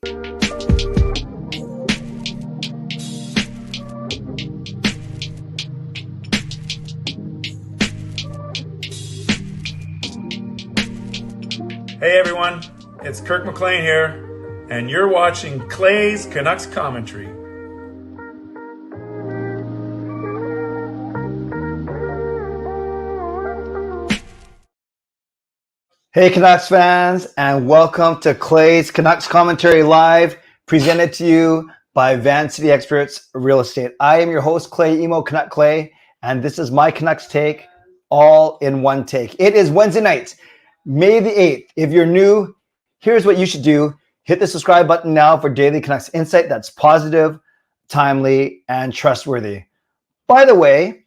Hey everyone, it's Kirk McLean here, and you're watching Clay's Canucks commentary. Hey Canucks fans, and welcome to Clay's Canucks Commentary Live, presented to you by Van City Experts Real Estate. I am your host, Clay Emo Canuck Clay, and this is my Canucks take, all in one take. It is Wednesday night, May the 8th. If you're new, here's what you should do. Hit the subscribe button now for daily Canucks insight that's positive, timely, and trustworthy. By the way,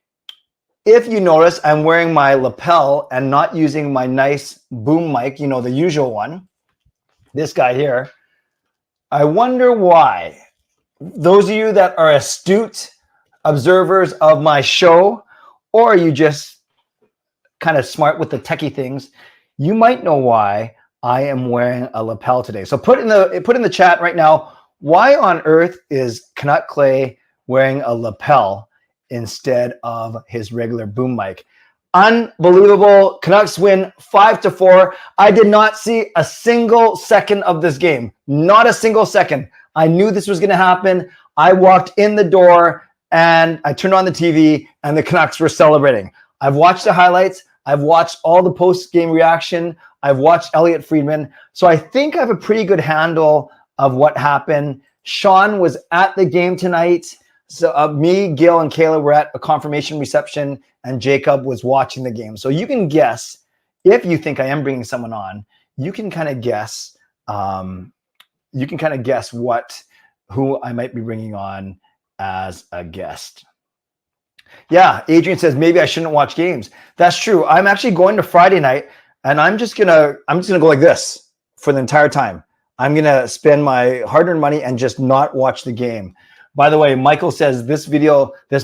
if you notice, I'm wearing my lapel and not using my nice boom mic, you know, the usual one, this guy here. I wonder why. Those of you that are astute observers of my show, or are you just kind of smart with the techie things, you might know why I am wearing a lapel today. So put in the chat right now, why on earth is Canuck Clay wearing a lapel instead of his regular boom mic? Unbelievable. Canucks win 5-4. I did not see a single second of this game. Not a single second. I knew this was going to happen. I walked in the door and I turned on the TV and the Canucks were celebrating. I've watched the highlights. I've watched all the post-game reaction. I've watched Elliot Friedman. So I think I have a pretty good handle of what happened. Sean was at the game tonight. So me, Gil, and Kayla were at a confirmation reception, and Jacob was watching the game. So you can guess, if you think I am bringing someone on, you can kind of guess. Who I might be bringing on as a guest. Yeah, Adrian says maybe I shouldn't watch games. That's true. I'm actually going to Friday night, and I'm just gonna go like this for the entire time. I'm gonna spend my hard-earned money and just not watch the game. By the way, Michael says this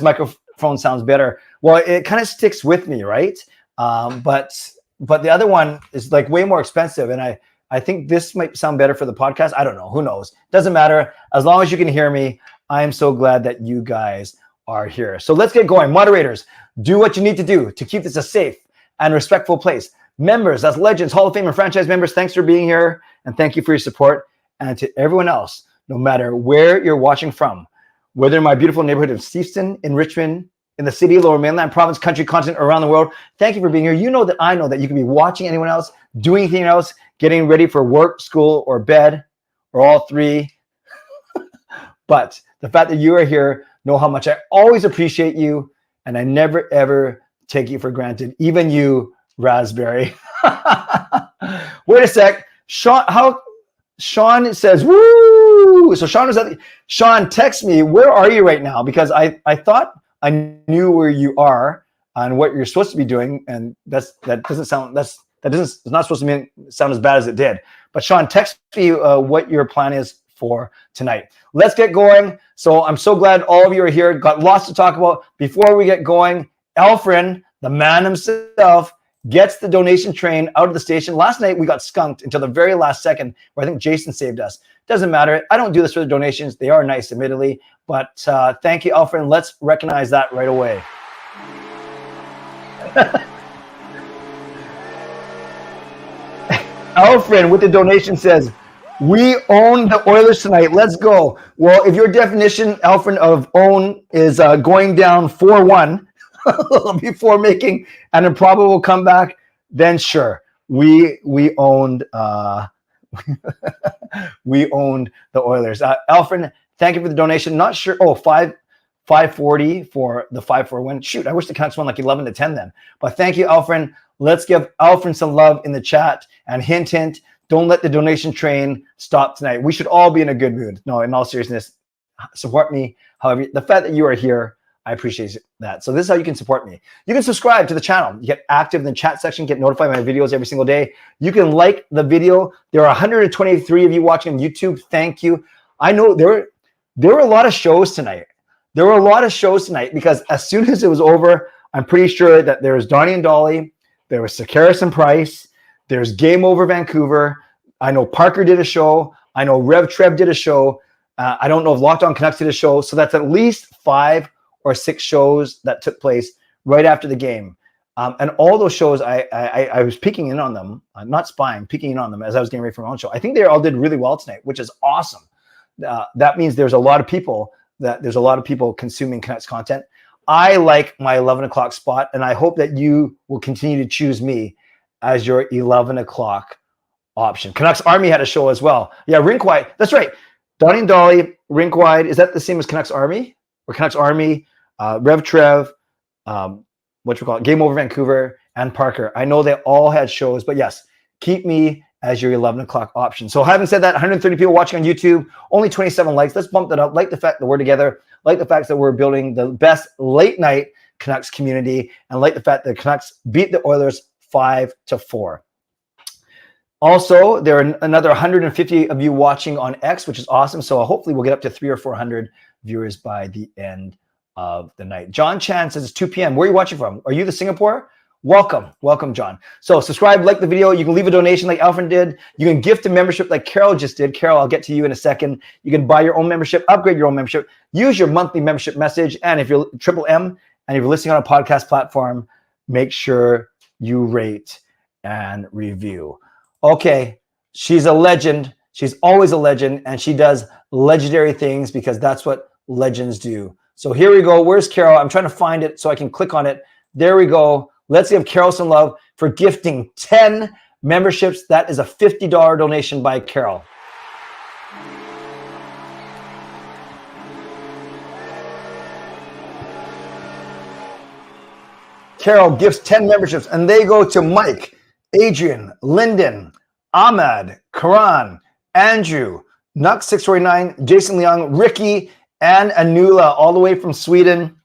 microphone sounds better. Well, it kind of sticks with me, right? But the other one is like way more expensive, and I think this might sound better for the podcast. I don't know. Who knows? Doesn't matter. As long as you can hear me, I am so glad that you guys are here. So let's get going. Moderators, do what you need to do to keep this a safe and respectful place. Members, that's legends, Hall of Fame, and franchise members, thanks for being here, and thank you for your support. And to everyone else, no matter where you're watching from, whether in my beautiful neighborhood of Steveston, in Richmond, in the city, Lower Mainland, province, country, continent, around the world, thank you for being here. You know that I know that you can be watching anyone else, doing anything else, getting ready for work, school, or bed, or all three. But the fact that you are here, know how much I always appreciate you, and I never, ever take you for granted. Even you, Raspberry. Wait a sec. Sean says, woo! So Sean, text me, where are you right now? Because I thought I knew where you are and what you're supposed to be doing, and it's not supposed to sound as bad as it did. But Sean, text me what your plan is for tonight. Let's get going. So I'm so glad all of you are here. Got lots to talk about. Before we get going, Alfred, the man himself, gets the donation train out of the station. Last night we got skunked until the very last second, where I think Jason saved us. Doesn't matter. I don't do this for the donations. They are nice, admittedly. But thank you, Alfred. Let's recognize that right away. Alfred with the donation says, we own the Oilers tonight. Let's go. Well, if your definition, Alfred, of own is going down 4-1 before making an improbable comeback, then sure. We owned we owned the Oilers. Alfred, thank you for the donation. Not sure. Oh, 540 for the 5-4 win. Shoot, I wish the Canucks won like 11-10 then. But thank you, Alfred. Let's give Alfred some love in the chat. And hint, hint, don't let the donation train stop tonight. We should all be in a good mood. No, in all seriousness, support me. However, the fact that you are here, I appreciate that. So this is how you can support me. You can subscribe to the channel. You get active in the chat section, get notified by my videos every single day. You can like the video. There are 123 of you watching on YouTube. Thank you. I know there were a lot of shows tonight. There were a lot of shows tonight because as soon as it was over, I'm pretty sure that there was Donnie and Dolly, there was Sakaris and Price, there's Game Over Vancouver. I know Parker did a show. I know Rev Trev did a show. I don't know if Locked On Canucks did a show. So that's at least 5 or 6 shows that took place right after the game. And all those shows, I was peeking in on them, not spying, peeking in on them as I was getting ready for my own show. I think they all did really well tonight, which is awesome. That means there's a lot of people consuming Canucks content. I like my 11 o'clock spot, and I hope that you will continue to choose me as your 11 o'clock option. Canucks Army had a show as well. Yeah, Rink Wide. That's right. Donnie and Dolly, Rink Wide. Is that the same as Canucks Army? Or Canucks Army, Rev Trev, Game Over Vancouver, and Parker. I know they all had shows, but yes, keep me as your 11 o'clock option. So having said that, 130 people watching on YouTube, only 27 likes. Let's bump that up. Like the fact that we're together, like the fact that we're building the best late night Canucks community, and like the fact that the Canucks beat the Oilers 5-4. Also, there are another 150 of you watching on X, which is awesome. So hopefully we'll get up to 300 or 400 viewers by the end of the night. John Chan says it's 2 p.m. Where are you watching from? Are you the Singapore? Welcome, John. So subscribe, like the video. You can leave a donation like Alfred did. You can gift a membership like Carol just did. Carol, I'll get to you in a second. You can buy your own membership, upgrade your own membership, use your monthly membership message. And if you're Triple M and if you're listening on a podcast platform, make sure you rate and review. Okay, she's a legend. She's always a legend, and she does legendary things because that's what legends do. So here we go. Where's Carol? I'm trying to find it so I can click on it. There we go. Let's give Carol some love for gifting 10 memberships. That is a $50 donation by Carol. Carol gifts 10 memberships, and they go to Mike, Adrian, Lyndon, Ahmad, Karan, Andrew, Nuck649, Jason Leong, Ricky, and Anula, all the way from Sweden.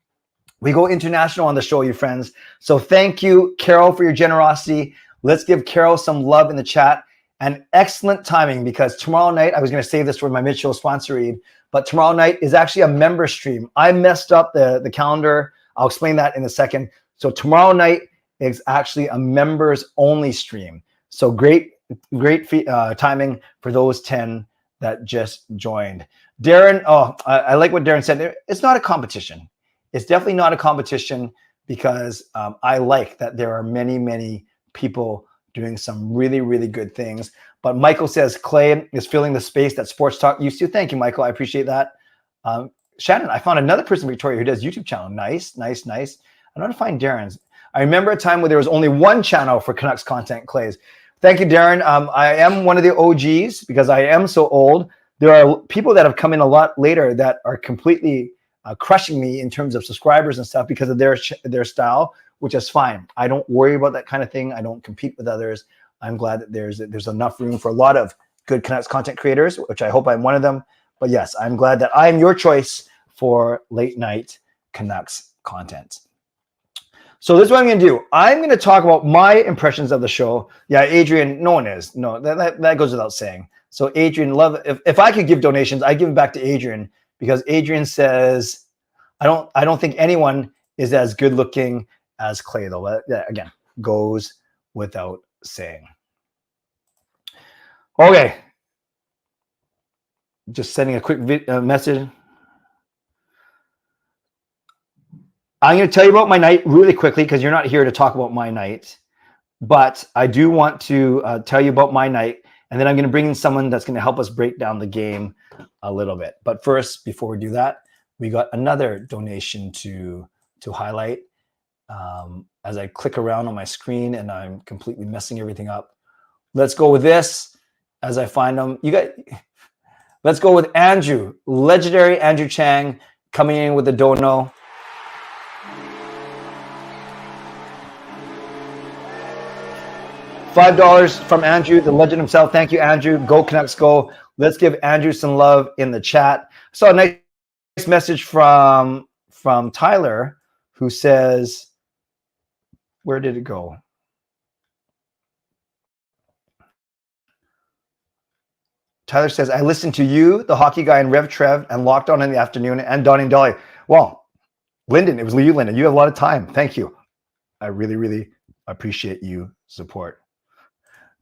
We go international on the show, you friends. So thank you, Carol, for your generosity. Let's give Carol some love in the chat. And excellent timing, because tomorrow night, I was going to save this for my mid-show sponsor read, but tomorrow night is actually a member stream. I messed up the calendar. I'll explain that in a second. So tomorrow night is actually a members-only stream. So great timing for those 10 that just joined. Darren, I like what Darren said. It's not a competition. It's definitely not a competition because I like that there are many, many people doing some really, really good things. But Michael says Clay is filling the space that Sports Talk used to. Thank you, Michael. I appreciate that. Shannon, I found another person, Victoria, who does YouTube channel. Nice. I don't know to find Darren's. I remember a time where there was only one channel for Canucks content, Clays. Thank you, Darren. I am one of the OGs because I am so old. There are people that have come in a lot later that are completely crushing me in terms of subscribers and stuff because of their style, which is fine. I don't worry about that kind of thing. I don't compete with others. I'm glad that there's enough room for a lot of good Canucks content creators, which I hope I'm one of them. But yes, I'm glad that I am your choice for late night Canucks content. So this is what I'm going to do. I'm going to talk about my impressions of the show. Yeah, Adrian, no one is. No, that goes without saying. So Adrian, if I could give donations, I give them back to Adrian because Adrian says, I don't think anyone is as good looking as Clay, though. That, again, goes without saying. Okay. Just sending a quick message. I'm going to tell you about my night really quickly because you're not here to talk about my night. But I do want to tell you about my night. And then I'm going to bring in someone that's going to help us break down the game a little bit. But first, before we do that, we got another donation to highlight. As I click around on my screen and I'm completely messing everything up. Let's go with this as I find them. Let's go with Andrew, legendary Andrew Chang, coming in with a dono. $5 from Andrew, the legend himself. Thank you, Andrew. Go Canucks, go. Let's give Andrew some love in the chat. So a nice message from Tyler, who says, where did it go? Tyler says, I listened to you, the hockey guy, and Rev Trev, and Locked On in the afternoon, and Donnie and Dolly. Well, Lyndon, it was you, Lyndon. You have a lot of time. Thank you. I really, really appreciate you support.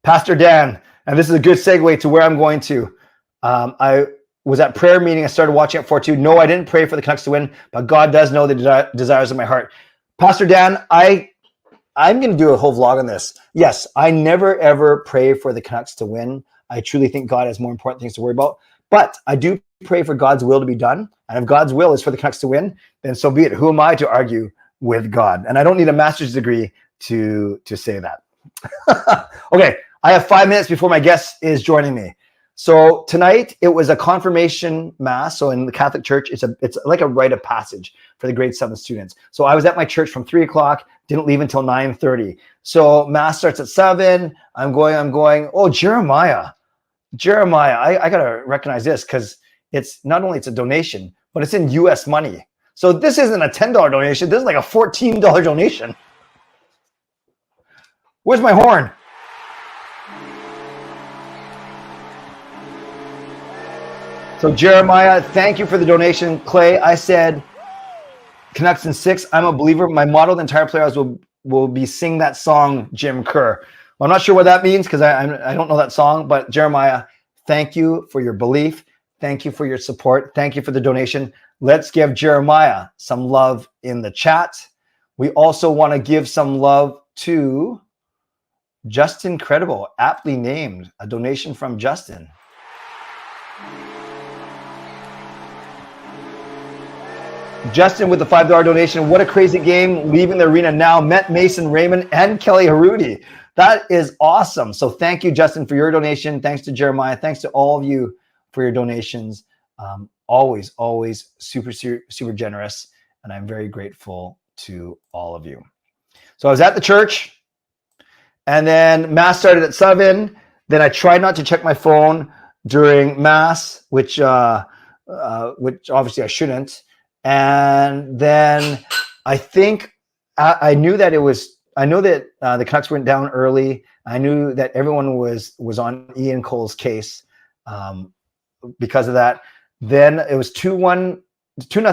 Pastor Dan, and this is a good segue to where I'm going to. I was at prayer meeting. I started watching at 4-2. No, I didn't pray for the Canucks to win, but God does know the desires of my heart. Pastor Dan, I'm going to do a whole vlog on this. Yes, I never, ever pray for the Canucks to win. I truly think God has more important things to worry about. But I do pray for God's will to be done. And if God's will is for the Canucks to win, then so be it. Who am I to argue with God? And I don't need a master's degree to say that. Okay, I have 5 minutes before my guest is joining me. So tonight it was a confirmation mass. So in the Catholic Church, it's like a rite of passage for the grade 7 students. So I was at my church from 3 o'clock, didn't leave until 9:30. So mass starts at 7. I'm going. Oh, Jeremiah, I gotta recognize this because it's not only it's a donation, but it's in US money. So this isn't a $10 donation. This is like a $14 donation. Where's my horn? So Jeremiah, thank you for the donation. Clay, I said Canucks in 6. I'm a believer. My motto the entire players will be sing that song, Jim Kerr. Well, I'm not sure what that means because I don't know that song, but Jeremiah, thank you for your belief. Thank you for your support. Thank you for the donation. Let's give Jeremiah some love in the chat. We also want to give some love to Justin Credible, aptly named, a donation from Justin. Justin with the $5 donation. What a crazy game. Leaving the arena now. Met Mason Raymond and Kelly Harudi. That is awesome. So thank you, Justin, for your donation. Thanks to Jeremiah. Thanks to all of you for your donations. Always super generous. And I'm very grateful to all of you. So I was at the church and then mass started at 7. Then I tried not to check my phone during mass, which obviously I shouldn't. And then I think I knew that the Canucks went down early. I knew that everyone was on Ian Cole's case because of that. Then it was 2-0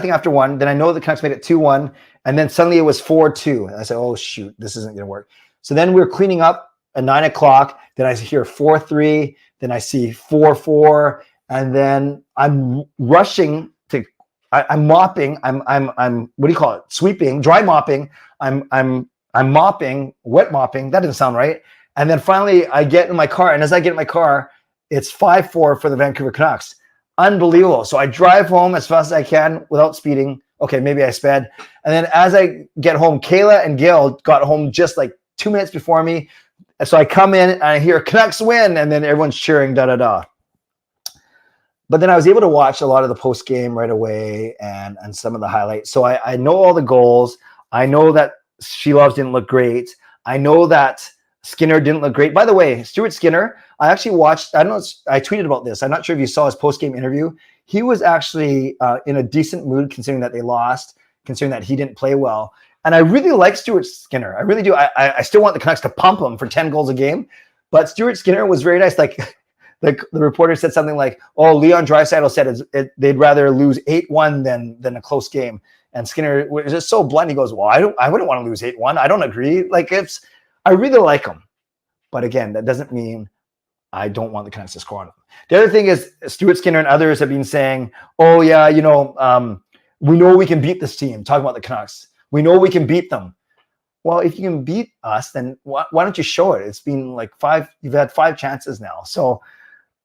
after 1. Then I know the Canucks made it 2-1. And then suddenly it was 4-2. And I said, oh, shoot, this isn't going to work. So then we were cleaning up at 9 o'clock. Then I hear 4-3. Then I see 4-4. And then I'm rushing to I'm mopping. I'm what do you call it? Sweeping, dry mopping. I'm mopping, wet mopping. That doesn't sound right. And then finally I get in my car. And as I get in my car, it's 5-4 for the Vancouver Canucks. Unbelievable. So I drive home as fast as I can without speeding. Okay, maybe I sped. And then as I get home, Kayla and Gail got home just like 2 minutes before me. And so I come in and I hear Canucks win. And then everyone's cheering, da-da-da. But then I was able to watch a lot of the post game right away and some of the highlights. So I know all the goals. I know that She Loves didn't look great. I know that Skinner didn't look great. By the way, Stuart Skinner, I actually watched, I don't know, I tweeted about this. I'm not sure if you saw his post game interview. He was actually in a decent mood considering that they lost, considering that he didn't play well. And I really like Stuart Skinner. I really do. I still want the Canucks to pump him for 10 goals a game. But Stuart Skinner was very nice. Like, the reporter said something like, oh, Leon Draisaitl said they'd rather lose 8-1 than a close game. And Skinner was just so blunt. He goes, well, I wouldn't want to lose 8-1. I don't agree. Like, I really like him. But again, that doesn't mean I don't want the Canucks to score on him. The other thing is Stuart Skinner and others have been saying, oh, yeah, we know we can beat this team. Talking about the Canucks. We know we can beat them. Well, if you can beat us, then why don't you show it? It's been like you've had 5 chances now. So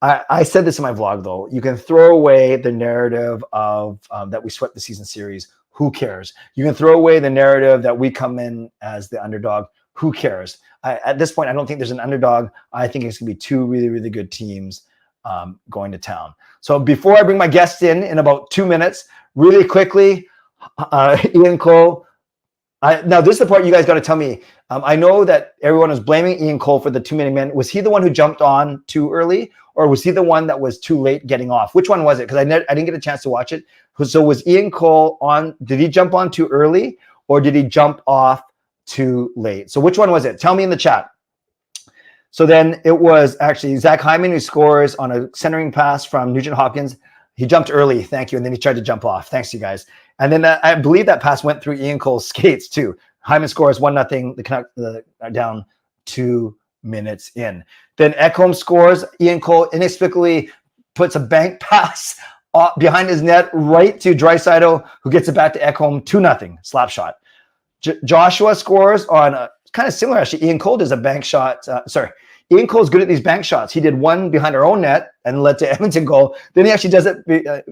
I said this in my vlog, though. You can throw away the narrative of that we swept the season series. Who cares? You can throw away the narrative that we come in as the underdog. Who cares? At this point, I don't think there's an underdog. I think it's going to be 2 really, really good teams going to town. So before I bring my guests in about 2 minutes, really quickly, Ian Cole. Now, this is the part you guys got to tell me. I know that everyone was blaming Ian Cole for the too many men. Was he the one who jumped on too early, or was he the one that was too late getting off? Which one was it? Because I didn't get a chance to watch it. So was Ian Cole on? Did he jump on too early, or did he jump off too late? So which one was it? Tell me in the chat. So then it was actually Zach Hyman who scores on a centering pass from Nugent Hopkins. He jumped early, thank you, and then he tried to jump off. Thanks, you guys. And then I believe that pass went through Ian Cole's skates too. Hyman scores 1-0. The Canucks down 2 minutes in. Then Ekholm scores. Ian Cole inexplicably puts a bank pass behind his net right to Draisaitl, who gets it back to Ekholm, 2-0 slap shot. Joshua scores on kind of similar, actually. Ian Cole does a bank shot. Ian Cole's good at these bank shots. He did one behind our own net and led to Edmonton goal. Then he actually does it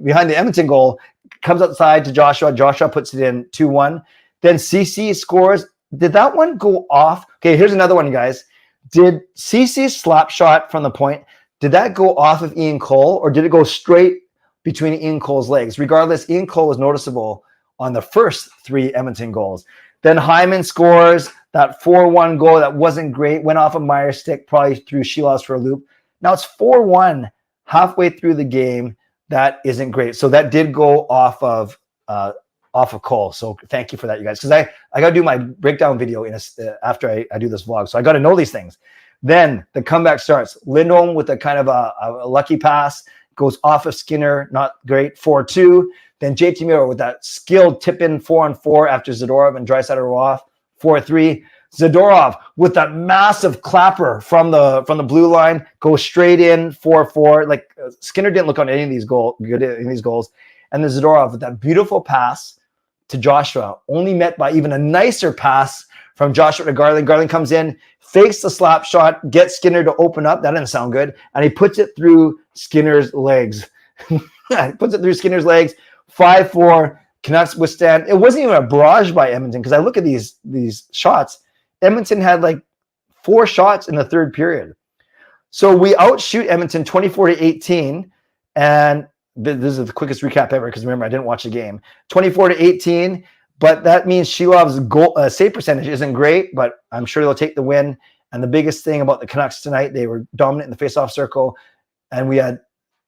behind the Edmonton goal, comes outside to Joshua. Joshua puts it in 2-1. Then CC scores. Did that one go off? Okay, here's another one, guys. Did CC's slap shot from the point, did that go off of Ian Cole, or did it go straight between Ian Cole's legs? Regardless, Ian Cole was noticeable on the first 3 Edmonton goals. Then Hyman scores that 4-1 goal that wasn't great, went off of Meyer's stick, probably threw Shilov's for a loop. Now it's 4-1 halfway through the game. That isn't great. So that did go off of Cole. So thank you for that, you guys, because I got to do my breakdown video after I do this vlog. So I got to know these things. Then the comeback starts. Lindholm with a kind of a lucky pass goes off of Skinner, not great, 4-2. Then JT Miller with that skilled tip-in 4-on-4 after Zadorov and Draisaitl were off, 4-3. Zadorov with that massive clapper from the blue line goes straight in, 4-4. Like Skinner didn't look on any of these goals. And then Zadorov with that beautiful pass to Joshua, only met by even a nicer pass from Joshua to Garland. Garland comes in, fakes the slap shot, gets Skinner to open up. That didn't sound good. And he puts it through Skinner's legs. 5-4. Canucks withstand. It wasn't even a barrage by Edmonton, because I look at these shots. Edmonton had like 4 shots in the third period. So we outshoot Edmonton 24-18. And this is the quickest recap ever, because remember, I didn't watch the game. 24-18. But that means Shilov's goal save percentage isn't great, but I'm sure they'll take the win. And the biggest thing about the Canucks tonight, they were dominant in the faceoff circle. And we had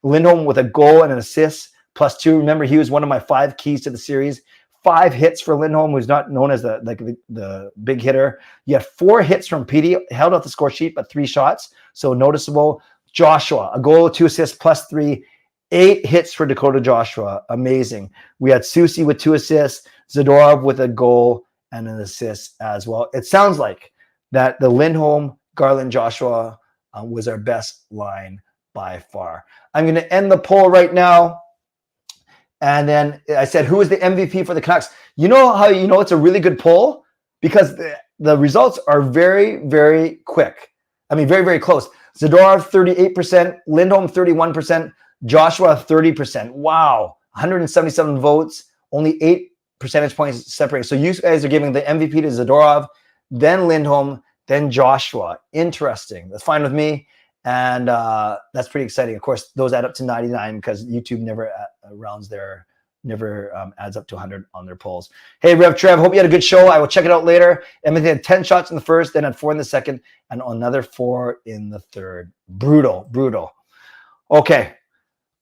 Lindholm with a goal and an assist, +2. Remember, he was one of my 5 keys to the series. 5 hits for Lindholm, who's not known as the big hitter. You had 4 hits from Petey, held out the score sheet, but 3 shots. So noticeable. Joshua, a goal, 2 assists, +3. 8 hits for Dakota Joshua. Amazing. We had Susie with 2 assists, Zadorov with a goal and an assist as well. It sounds like that the Lindholm, Garland, Joshua was our best line by far. I'm going to end the poll right now. And then I said, who is the MVP for the Canucks? You know how you know it's a really good poll? Because the results are very, very quick. I mean, very, very close. Zadorov, 38%. Lindholm, 31%. Joshua, 30%. Wow. 177 votes. Only 8 percentage points separated. So you guys are giving the MVP to Zadorov, then Lindholm, then Joshua. Interesting. That's fine with me. And that's pretty exciting. Of course, those add up to 99 because YouTube never adds up to 100 on their polls. Hey, Rev Trev, hope you had a good show. I will check it out later. Edmonton had 10 shots in the first, then had 4 in the second, and another 4 in the third. Brutal, brutal. Okay,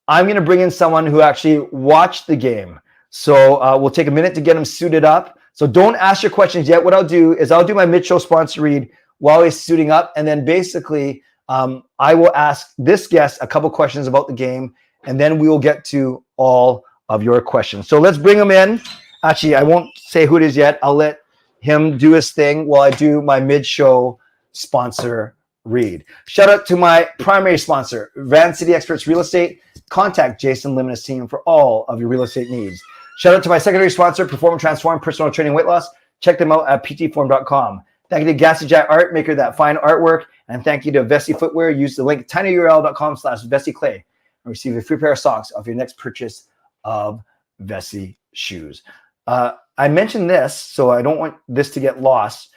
I'm going to bring in someone who actually watched the game. So we'll take a minute to get him suited up. So don't ask your questions yet. What I'll do is I'll do my mid-show sponsor read while he's suiting up, and then basically I will ask this guest a couple questions about the game, and then we will get to all of your questions. So let's bring him in. Actually, I won't say who it is yet. I'll let him do his thing while I do my mid-show sponsor read. Shout out to my primary sponsor, Van City Experts Real Estate. Contact Jason Lim and his team for all of your real estate needs. Shout out to my secondary sponsor, Perform and Transform Personal Training Weight Loss. Check them out at ptform.com. Thank you to Gassy Jack Art, maker of that fine artwork. And thank you to Vessi Footwear. Use the link tinyurl.com/VessiClay and receive a free pair of socks off your next purchase of Vessi shoes. I mentioned this, so I don't want this to get lost.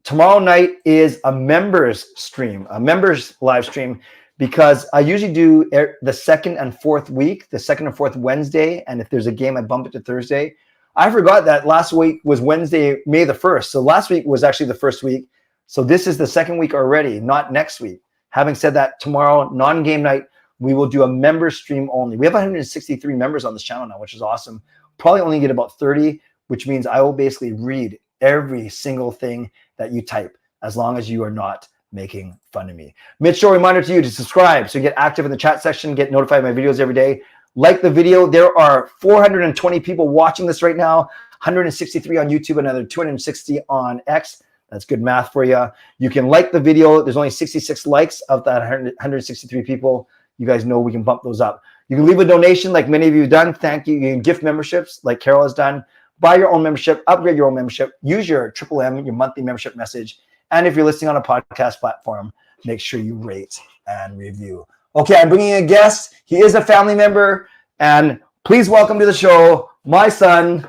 Tomorrow night is a members stream, a members live stream, because I usually do the second and fourth week, the second and fourth Wednesday. And if there's a game, I bump it to Thursday. I forgot that last week was Wednesday, May the 1st. So last week was actually the first week. So this is the second week already, not next week. Having said that, tomorrow, non-game night, we will do a member stream only. We have 163 members on this channel now, which is awesome. Probably only get about 30, which means I will basically read every single thing that you type, as long as you are not making fun of me. Mid-show reminder to you to subscribe so you get active in the chat section, get notified of my videos every day. Like the video. There are 420 people watching this right now, 163 on YouTube, another 260 on X. That's good math for you. You can like the video. There's only 66 likes of that 163 people. you guys know we can bump those up. You can leave a donation like many of you have done. Thank you. You can gift memberships like Carol has done. Buy your own membership, upgrade your own membership, use your M, your monthly membership message. And if you're listening on a podcast platform, make sure you rate and review. Okay, I'm bringing in a guest. He is a family member. And please welcome to the show, my son.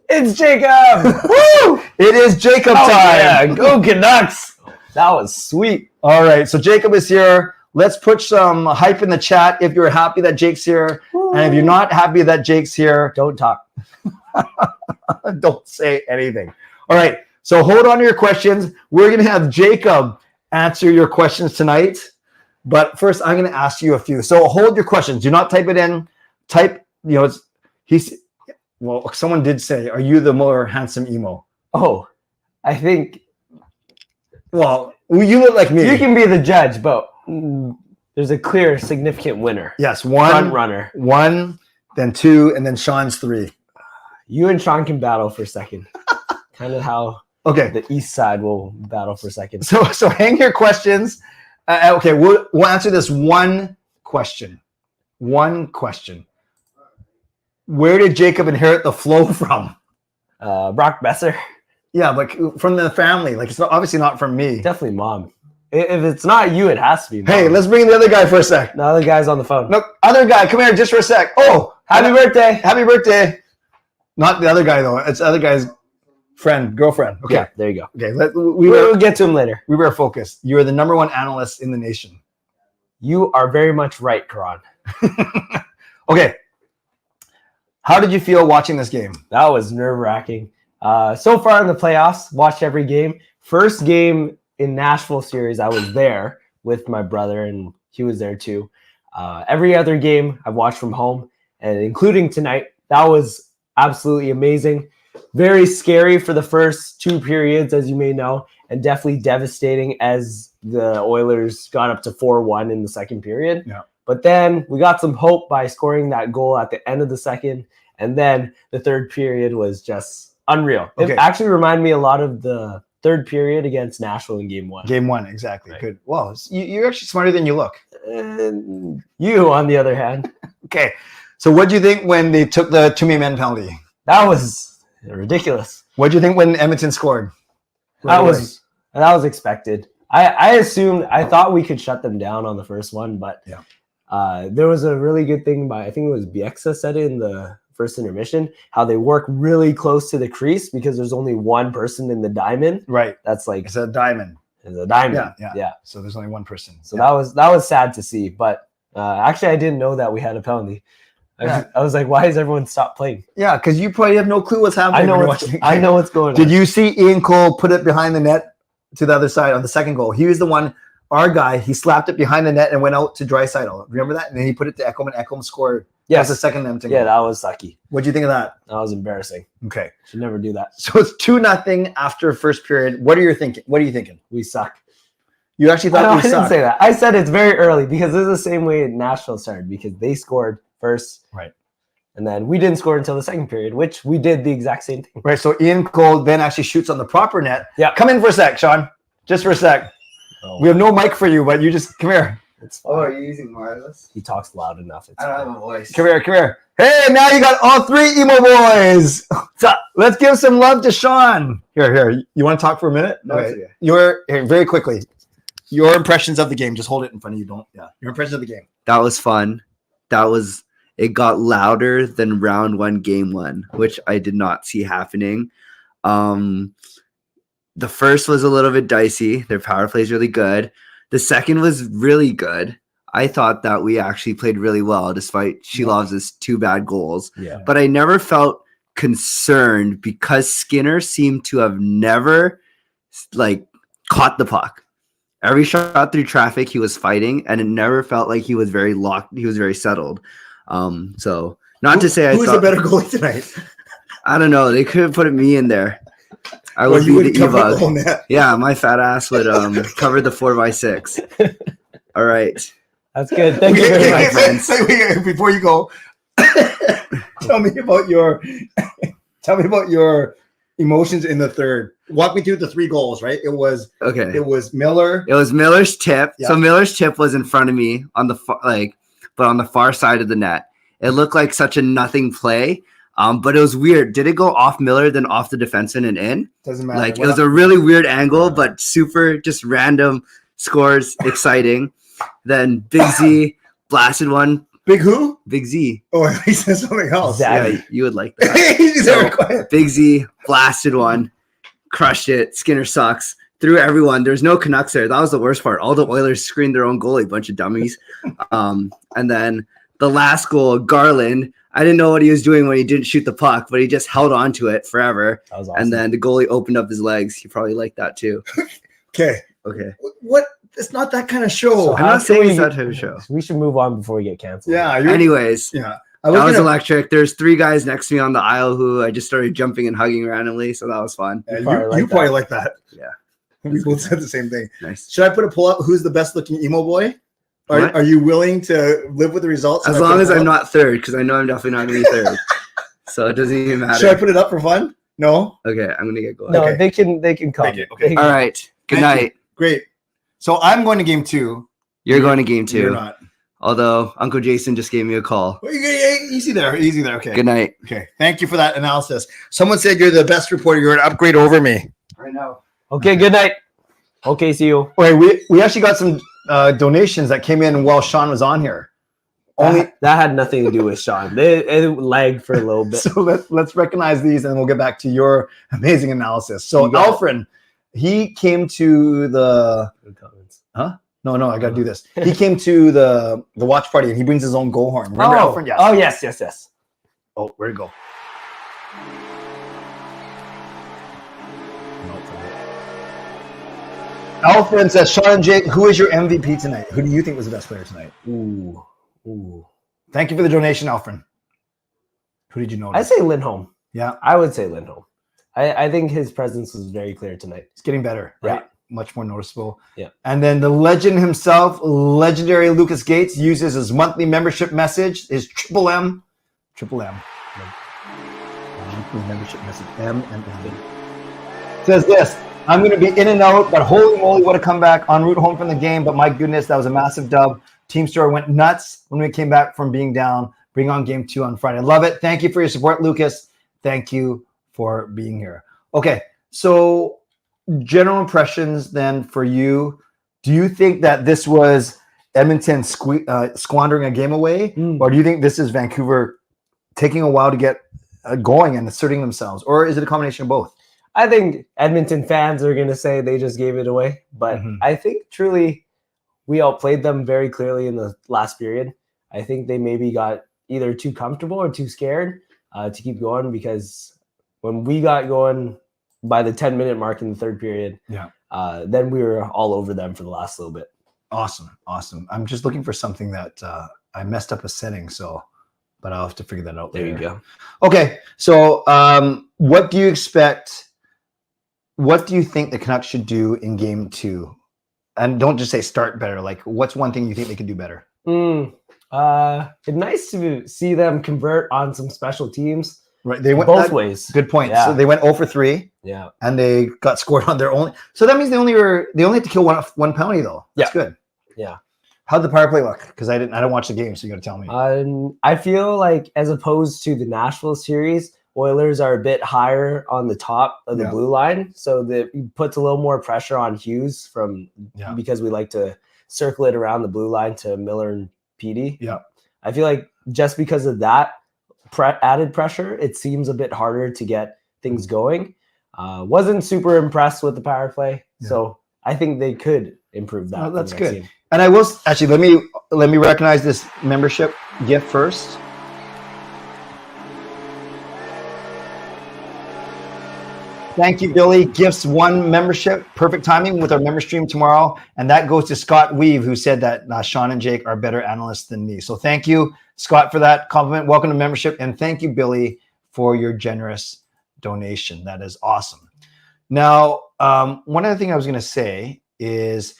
It's Jacob. Woo! It is Jacob time. Yeah, go Canucks. That was sweet. All right, so Jacob is here. Let's put some hype in the chat if you're happy that Jake's here. Woo. And if you're not happy that Jake's here, don't talk. Don't say anything. All right, so hold on to your questions. We're going to have Jacob answer your questions tonight. But first, I'm going to ask you a few. So hold your questions. Do not type it in. Type, someone did say, are you the more handsome emo? Oh, I think. Well, you look like me. You can be the judge, but there's a clear, significant winner. Yes, one. Front runner. One, then two, and then Sean's three. You and Sean can battle for second. Kind of how the East side will battle for second. So hang your questions. Okay, we'll answer this one question. One question. Where did Jacob inherit the flow from? Brock Besser. Yeah, like from the family. Like it's obviously not from me. Definitely mom. If it's not you, it has to be mom. Hey, let's bring in the other guy for a sec. The other guy's on the phone. No, other guy, come here just for a sec. Oh, happy birthday. Happy birthday. Not the other guy, though. It's the other guy's girlfriend. Okay. Yeah, there you go. Okay, we'll get to him later. We were focused. You are the number one analyst in the nation. You are very much right, Karan. Okay. How did you feel watching this game? That was nerve-wracking. So far in the playoffs, watched every game. First game in Nashville series, I was there with my brother, and he was there too. Every other game I've watched from home, and including tonight. That was absolutely amazing. Very scary for the first two periods, as you may know, and definitely devastating as the Oilers got up to 4-1 in the second period. Yeah. But then we got some hope by scoring that goal at the end of the second, and then the third period was just unreal. Okay. It actually reminded me a lot of the third period against Nashville in Game 1. Game 1, exactly. Right. Good. Well, you're actually smarter than you look. You, on the other hand. Okay. So what do you think when they took the too-many men penalty? That was ridiculous. What do you think when Edmonton scored? That was expected. I thought we could shut them down on the first one, but there was a really good thing by, I think it was Bieksa said it in the first intermission, how they work really close to the crease because there's only one person in the diamond. Right. That's like it's a diamond. It's a diamond. Yeah. So there's only one person. So that was sad to see. But actually, I didn't know that we had a penalty. I was like, why has everyone stopped playing? Yeah, because you probably have no clue what's happening. I know what's going on. Did you see Ian Cole put it behind the net to the other side on the second goal? He was the one, our guy, he slapped it behind the net and went out to Draisaitl. Remember that? And then he put it to Ekholm, and Ekholm scored. Yes. That's the second Edmonton goal. Yeah, that was sucky. What do you think of that? That was embarrassing. Okay. Should never do that. So it's 2-0 after first period. What are you thinking? What are you thinking? We suck. You actually thought we suck? I didn't say that. I said it's very early because this is the same way Nashville started because they scored first. Right. And then we didn't score until the second period, which we did the exact same thing. Right. So Ian Cole then actually shoots on the proper net. Yeah. Come in for a sec, Sean. Just for a sec. Oh. We have no mic for you, but you just come here. It's fine. Oh, are you using wireless? He talks loud enough. I don't have a voice. Come here. Hey, now you got all three emo boys. So let's give some love to Sean. Here. You want to talk for a minute? No. Okay. Very quickly. Your impressions of the game. Just hold it in front of you. Your impressions of the game. That was fun. It got louder than round 1, game 1, which I did not see happening. The first was a little bit dicey. Their power play is really good. The second was really good. I thought that we actually played really well, despite Shilov's 2 bad goals. Yeah. But I never felt concerned because Skinner seemed to have never caught the puck. Every shot through traffic, he was fighting, and it never felt like he was very locked. He was very settled. So not to say who's the better goalie tonight? I don't know. They could have put me in there. I would be the Eva. Yeah, my fat ass would cover the 4x6. All right. That's good. Thank you very much, friends. Wait, before you go, tell me about your Emotions in the third. Walk me through the 3 goals, right? It was Miller. It was Miller's tip. Yeah. So Miller's tip was in front of me on the but on the far side of the net. It looked like such a nothing play. But it was weird. Did it go off Miller, then off the defenseman and in? Doesn't matter. Like, it was a really weird angle, but super just random scores, exciting. Then Big Z blasted one. Big who? Big Z. Oh, he said something else. Yeah, you would like that. Big Z blasted one, crushed it. Skinner sucks. Threw everyone. There's no Canucks there. That was the worst part. All the Oilers screened their own goalie, bunch of dummies. And then the last goal, Garland. I didn't know what he was doing when he didn't shoot the puck, but he just held on to it forever. That was awesome. And then the goalie opened up his legs. He probably liked that too. Okay. What? It's not that kind of show. So I'm not saying it's that type of show. We should move on before we get canceled. Yeah. Anyways. Yeah. That was electric. There's 3 guys next to me on the aisle who I just started jumping and hugging randomly, so that was fun. Yeah, you probably like that. Yeah. We both said the same thing. Nice. Should I put a pull up? Who's the best looking emo boy? Are you willing to live with the results? As long as I'm not third, because I know I'm definitely not going to be third. So it doesn't even matter. Should I put it up for fun? No? Okay, I'm going to get going. No, Okay. they can come. Okay. All right. Good Thank night. you. Great. So I'm going to game 2. You're going to game 2. You're not. Although Uncle Jason just gave me a call. Well, easy there. Okay. Good night. Okay. Thank you for that analysis. Someone said you're the best reporter. You're an upgrade over me. Right now. Okay, good night. Okay, see you. Wait, we actually got some donations that came in while Sean was on here. That had nothing to do with Sean. It lagged for a little bit. So let's recognize these, and we'll get back to your amazing analysis. So Alfred, he came to the No, I got to do this. He came to the watch party, and he brings his own goal horn. Remember Alfred? Yes. Oh, yes. Oh, where'd it go? Alfred says, Sean and Jake, who is your MVP tonight? Who do you think was the best player tonight? Ooh. Thank you for the donation, Alfred. Who did you notice? I say Lindholm. Yeah. I would say Lindholm. I think his presence was very clear tonight. It's getting better, right? Yeah. Much more noticeable. Yeah. And then the legend himself, legendary Lucas Gates, uses his monthly membership message, his triple M. Monthly membership message, M. Says this, I'm going to be in and out, but holy moly, what a comeback. En route home from the game, but my goodness, that was a massive dub. Team Store went nuts when we came back from being down. Bring on game 2 on Friday. Love it. Thank you for your support, Lucas. Thank you for being here. Okay, so general impressions then for you. Do you think that this was Edmonton squandering a game away? Or do you think this is Vancouver taking a while to get going and asserting themselves? Or is it a combination of both? I think Edmonton fans are going to say they just gave it away. But I think truly we outplayed them very clearly in the last period. I think they maybe got either too comfortable or too scared to keep going, because when we got going by the 10-minute mark in the third period, then we were all over them for the last little bit. Awesome. I'm just looking for something that I messed up a setting, but I'll have to figure that out later. There you go. Okay, so what do you expect? What do you think the Canucks should do in game 2? And don't just say start better. Like, what's one thing you think they could do better? It's nice to see them convert on some special teams. Right, they went both ways. Good point. Yeah. So they went 0 for 3. Yeah, and they got scored on their own. So that means they only had to kill one penalty though. That's good. Yeah. How'd the power play look? Because I don't watch the game, so you got to tell me. I feel like as opposed to the Nashville series, Oilers are a bit higher on the top of the blue line, so that puts a little more pressure on Hughes because we like to circle it around the blue line to Miller and Petey. Yeah, I feel like just because of that added pressure, it seems a bit harder to get things going. Wasn't super impressed with the power play, so I think they could improve that. Oh, that's good. Game. And I will actually let me recognize this membership gift first. Thank you, Billy. Gifts 1 membership. Perfect timing with our member stream tomorrow. And that goes to Scott Weave, who said that Sean and Jake are better analysts than me. So thank you, Scott, for that compliment. Welcome to membership. And thank you, Billy, for your generous donation. That is awesome. Now, one other thing I was going to say is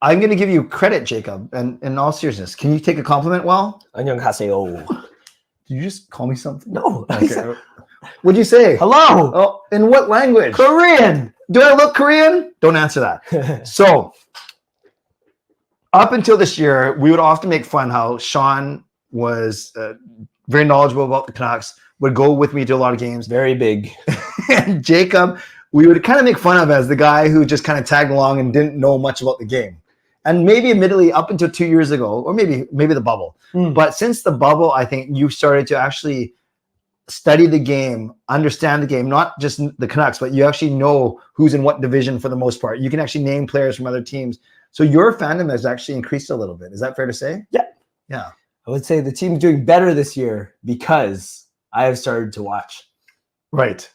I'm going to give you credit, Jacob. And in all seriousness, can you take a compliment well? 안녕하세요. Did you just call me something? No. Okay. What'd you say? Hello. Oh, in what language? Korean. Do I look Korean? Don't answer that. So, up until this year, we would often make fun how Sean was very knowledgeable about the Canucks, would go with me to a lot of games. Very big. And Jacob, we would kind of make fun of as the guy who just kind of tagged along and didn't know much about the game. And maybe admittedly up until 2 years ago, or maybe the bubble. But since the bubble, I think you started to actually study the game, understand the game, not just the Canucks, but you actually know who's in what division for the most part. You can actually name players from other teams. So your fandom has actually increased a little bit. Is that fair to say? Yeah. Yeah. I would say the team's doing better this year because I have started to watch. Right.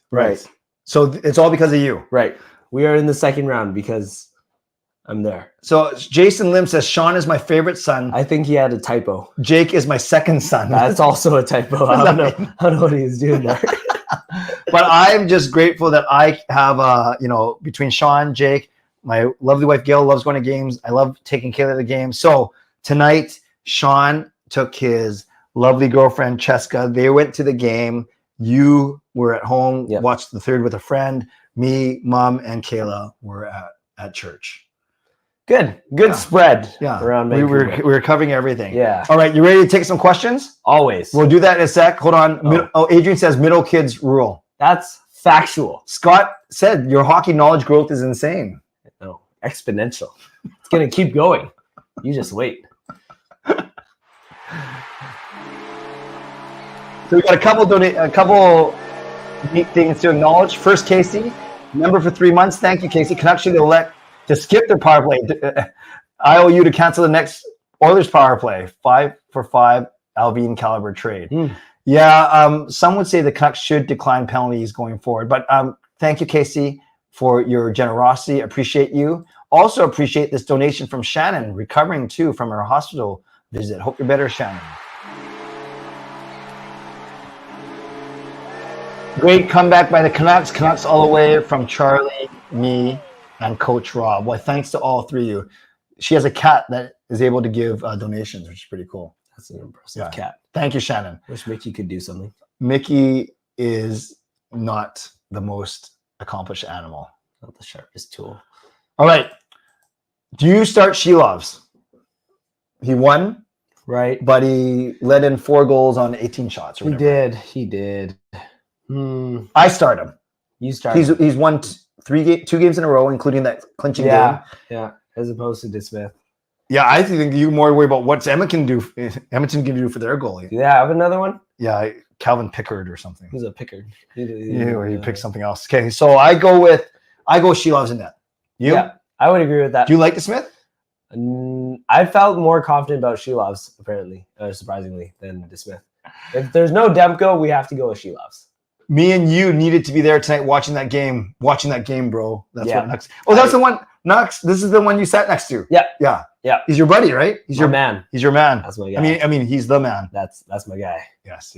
So it's all because of you. Right. We are in the second round because I'm there. So Jason Lim says, Sean is my favorite son. I think he had a typo. Jake is my second son. That's also a typo. I don't know what he was doing there. But I'm just grateful that I have, between Sean, Jake, my lovely wife Gail loves going to games. I love taking care of the game. So tonight, Sean took his lovely girlfriend, Cheska. They went to the game. You were at home, watched the third with a friend. Me, Mom, and Kayla were at church. Good spread. Yeah, around we were covering everything. Yeah. All right, you ready to take some questions? Always. We'll do that in a sec. Hold on. Adrian says middle kids rule. That's factual. Scott said your hockey knowledge growth is insane. No, exponential. It's gonna keep going. You just wait. So we got a couple neat things to acknowledge. First, Casey, member for 3 months. Thank you, Casey. Canucks should elect to skip their power play. IOU to cancel the next Oilers power play. 5-for-5 Alvin caliber trade. Yeah, some would say the Canucks should decline penalties going forward. But thank you, Casey, for your generosity. Appreciate you. Also appreciate this donation from Shannon, recovering too from her hospital visit. Hope you're better, Shannon. Great comeback by the Canucks. Canucks all the way from Charlie, me, and Coach Rob. Well, thanks to all three of you. She has a cat that is able to give donations, which is pretty cool. That's an impressive cat. Thank you, Shannon. Wish Mickey could do something. Mickey is not the most accomplished animal. Not the sharpest tool. All right. Do you start Shelovs? He won, right? But he let in 4 goals on 18 shots. Or He did. I start him. You start. He's won 2 games in a row, including that clinching game. Yeah, as opposed to DeSmith. Yeah, I think you more worry about what Edmonton can do for their goalie. Do they have another one? Yeah, Calvin Pickard or something. Who's a Pickard? He picked something else. Okay, so I go Shelovs in net. You? Yeah, I would agree with that. Do you like DeSmith? I felt more confident about Shelovs, apparently, surprisingly, than DeSmith. If there's no Demko, we have to go with Shelovs. Me and you needed to be there tonight watching that game, bro. That's what Nux. Oh, that's the one. Nux, this is the one you sat next to. Yeah. He's your buddy, right? He's your man. He's your man. That's my guy. I mean, he's the man. That's my guy. Yes.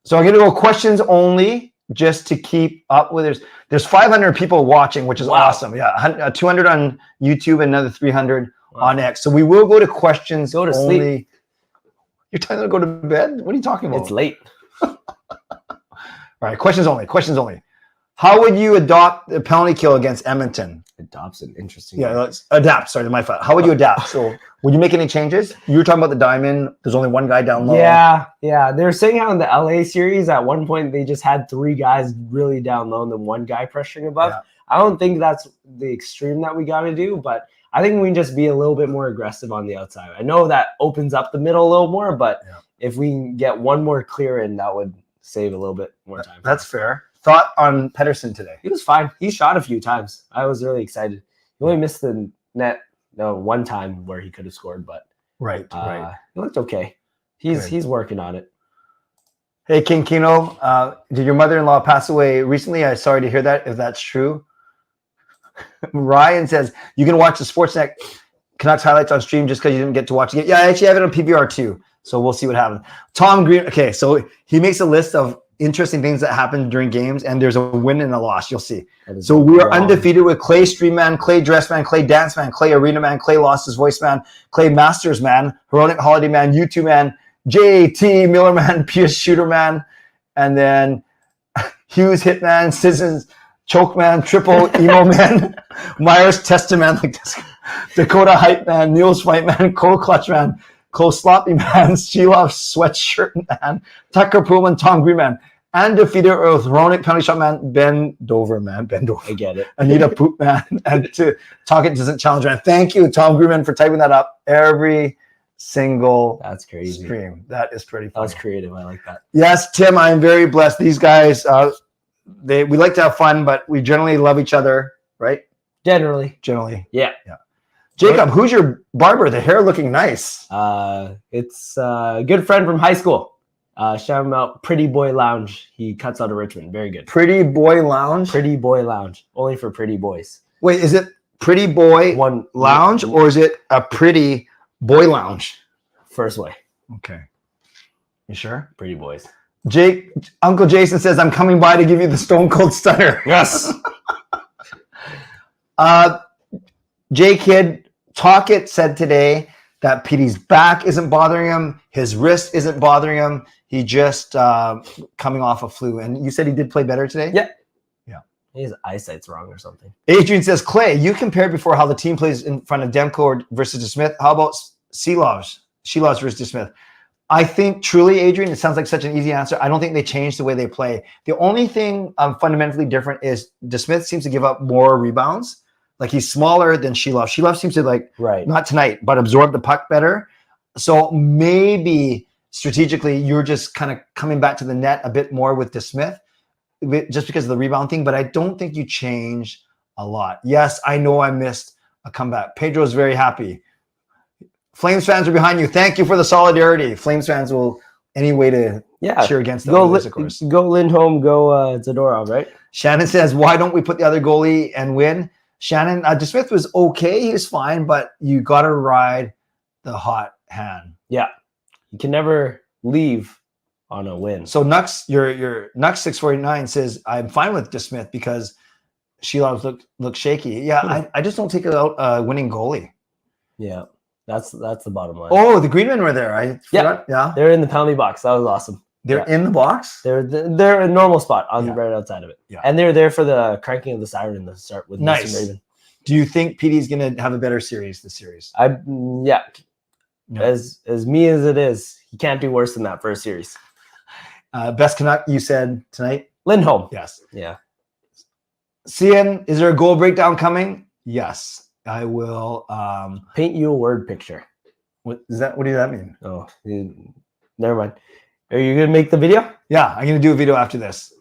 So I'm gonna go questions only, just to keep up with. There's 500 people watching, which is awesome. Yeah, 200 on YouTube, and another 300 on X. So we will go to questions. Go to only. sleep. You're telling them to go to bed? What are you talking about? It's late. All right, questions only. How would you adopt the penalty kill against Edmonton? Adopt's an interesting. Yeah, let's adapt. Sorry, my fault. How would you adapt? So, would you make any changes? You were talking about the diamond. There's only one guy down low. Yeah. They were saying how in the LA series, at one point they just had 3 guys really down low and then 1 guy pressuring above. Yeah. I don't think that's the extreme that we got to do, but I think we can just be a little bit more aggressive on the outside. I know that opens up the middle a little more, but if we can get 1 more clear in, that would save a little bit more time. That's fair. Thought on Pettersson today? He was fine. He shot a few times. I was really excited. He only missed the net one time where he could have scored, but right. He looked okay. He's working on it. Hey, King Kino, did your mother-in-law pass away recently? I'm sorry to hear that, if that's true. Ryan says, you can watch the Sportsnet Canucks highlights on stream just because you didn't get to watch it. Yeah, I actually have it on PVR too, so we'll see what happens. Tom Green, okay, so he makes a list of interesting things that happen during games, and there's a win and a loss. You'll see. So we are undefeated with Clay Stream Man, Clay Dress Man, Clay Dance Man, Clay Arena Man, Clay Lost His Voice Man, Clay Masters Man, Heroic Holiday Man, U2 Man, JT Miller Man, Pierce Shooter Man, And then Hughes, Hitman, Scissors, Choke Man, Triple, Emo Man, Myers, Testament, like this, Dakota Hype Man, Niels Fight Man, Cole Clutch Man, Cole Sloppy Man, Sheila Sweatshirt Man, Tucker Pullman, Tom Green Man, Undefeated Orthronic Penalty Shot Man, Ben Dover Man, Ben Dover. I get it. Anita Poop Man, and to Talk It Doesn't Challenge Man. Thank you, Tom Green Man, for typing that up every single That's crazy. stream. That is pretty That funny. was creative. I like that. Yes, Tim, I am very blessed. These guys, we like to have fun, but we generally love each other, right? Generally. Yeah. Yeah. Jacob, who's your barber? The hair looking nice. It's a good friend from high school. Shout him out. Pretty Boy Lounge. He cuts out of Richmond. Very good. Pretty Boy Lounge. Pretty Boy Lounge. Only for pretty boys. Wait, is it Pretty Boy Lounge or is it a Pretty Boy Lounge? First way. Okay. You sure? Pretty boys. Uncle Jason says, I'm coming by to give you the Stone Cold Stunner. Yes. J Kid, Talk It said today that Petey's back isn't bothering him. His wrist isn't bothering him. He just coming off a flu. And you said he did play better today? Yeah. Yeah. His eyesight's wrong or something. Adrian says, Clay, you compared before how the team plays in front of Demko versus DeSmith. How about Shelovs versus DeSmith? I think truly, Adrian, it sounds like such an easy answer. I don't think they changed the way they play. The only thing fundamentally different is DeSmith seems to give up more rebounds. Like he's smaller than Shelov. Shelov seems to not tonight, but absorb the puck better. So maybe strategically you're just kind of coming back to the net a bit more with DeSmith just because of the rebound thing, but I don't think you change a lot. Yes, I know I missed a comeback. Pedro's very happy. Flames fans are behind you. Thank you for the solidarity. Flames fans will any way to cheer against the Oilers, of course. Go Lindholm, go Zadorov, right? Shannon says, why don't we put the other goalie and win? Shannon, DeSmith was okay. He was fine, but you got to ride the hot hand. Yeah. You can never leave on a win. So Nux, your Nux 649 says, I'm fine with DeSmith because Sheila looked shaky. Yeah, I just don't take out a winning goalie. Yeah. That's the bottom line. Oh, the Greenmen were there. I forgot. Yeah. They're in the penalty box. That was awesome. They're in the box? They're a normal spot right outside of it. Yeah. And they're there for the cranking of the siren to start with. Nice. Raven. Do you think PD's going to have a better series this series? Yeah. As me as it is, he can't do worse than that first series. Best Canuck, you said tonight? Lindholm. Yes. Yeah. Cian, is there a goal breakdown coming? Yes. I will paint you a word picture. What does that mean? Oh, never mind. Are you gonna make the video? Yeah, I'm gonna do a video after this.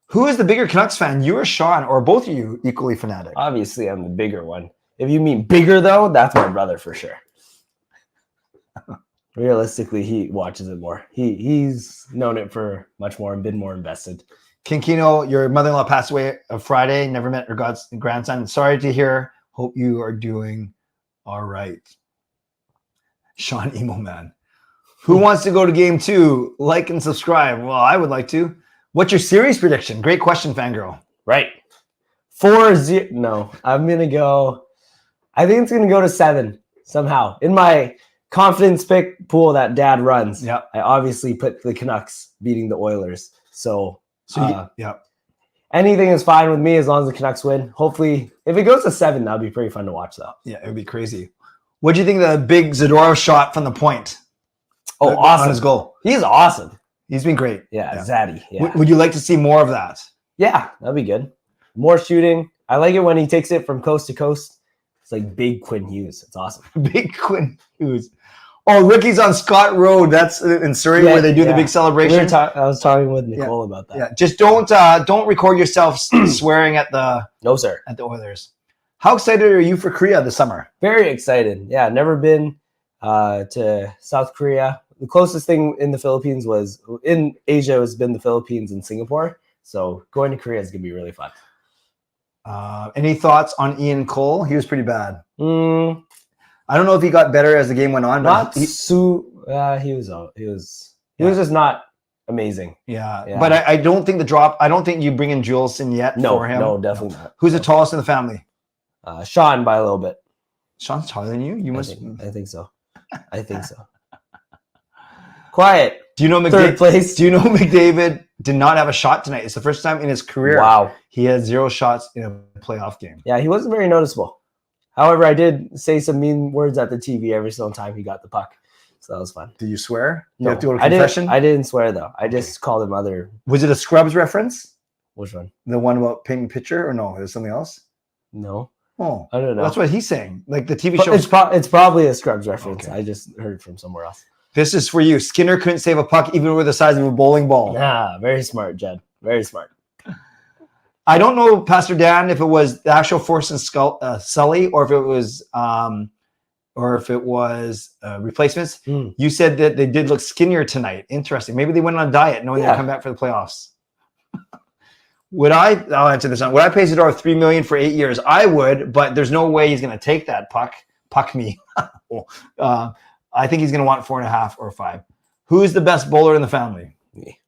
Who is the bigger Canucks fan? You or Sean, or both of you equally fanatic? Obviously, I'm the bigger one. If you mean bigger though, that's my brother for sure. Realistically, he watches it more. He's known it for much more and been more invested. Kinkino, your mother-in-law passed away on Friday. Never met her grandson. Sorry to hear. Hope you are doing all right. Sean Emo Man. Who wants to go to game 2? Like and subscribe. Well, I would like to. What's your series prediction? Great question, Fangirl. Right. 4-0. No, I'm going to go. I think it's going to go to 7 somehow. In my confidence pick pool that Dad runs, I obviously put the Canucks beating the Oilers. So anything is fine with me as long as the Canucks win. Hopefully, if it goes to 7, that'd be pretty fun to watch, though. Yeah, it would be crazy. What do you think of the big Zadorov shot from the point? Oh, awesome. On his goal. He's awesome. He's been great. Yeah. Zaddy. Yeah. Would you like to see more of that? Yeah, that'd be good. More shooting. I like it when he takes it from coast to coast. It's like big Quinn Hughes. It's awesome. Big Quinn Hughes. Oh, Ricky's on Scott Road. That's in Surrey where they do the big celebration. I was talking with Nicole about that. Yeah, just don't record yourself swearing at the at the Oilers. How excited are you for Korea this summer? Very excited. Yeah, never been to South Korea. The closest thing in the Philippines was in Asia has been the Philippines and Singapore. So going to Korea is gonna be really fun. Any thoughts on Ian Cole? He was pretty bad. I don't know if he got better as the game went on, but he was just not amazing. Yeah. But I don't think the drop. I don't think you bring in Juleson yet for him. No, definitely not. Who's the tallest in the family? Sean by a little bit. Sean's taller than you. You must. I think so. Quiet. Do you know third place. Do you know McDavid did not have a shot tonight? It's the first time in his career. Wow. He had 0 shots in a playoff game. Yeah, he wasn't very noticeable. However, I did say some mean words at the TV every single time he got the puck. So that was fun. Did you swear? No, you have to go to confession? I didn't swear, though. I just called him other... Was it a Scrubs reference? Which one? The one about painting picture? Or no, it was something else? No. Oh. I don't know. That's what he's saying. Like the TV But show. it's probably a Scrubs reference. Okay. I just heard it from somewhere else. This is for you. Skinner couldn't save a puck even with the size of a bowling ball. Nah, very smart, Jed. Very smart. I don't know, Pastor Dan, if it was the actual Force and Sully or if it was replacements. You said that they did look skinnier tonight. Interesting. Maybe they went on a diet knowing they'd come back for the playoffs. I'll answer this one. Would I pay Zadorov $3 million for 8 years? I would, but there's no way he's going to take that puck me. I think he's going to want 4.5 or 5. Who is the best bowler in the family? Me.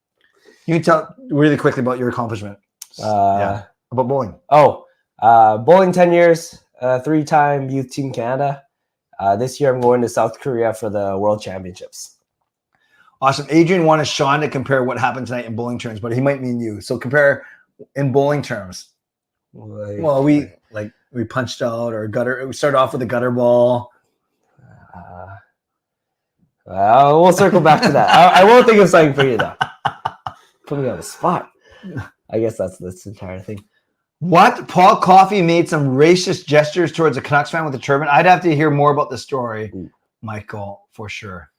You can tell really quickly about your accomplishment. About bowling. Bowling 10 years, 3-time Youth Team Canada. This year I'm going to South Korea for the World Championships. Awesome. Adrian wanted Sean to compare what happened tonight in bowling terms, but he might mean you. So compare in bowling terms. Well, we punched out or gutter. We started off with a gutter ball. We'll circle back to that. I won't think of something for you, though. Put me on the spot. I guess that's this entire thing. What? Paul Coffey made some racist gestures towards a Canucks fan with a turban? I'd have to hear more about the story, Michael, for sure.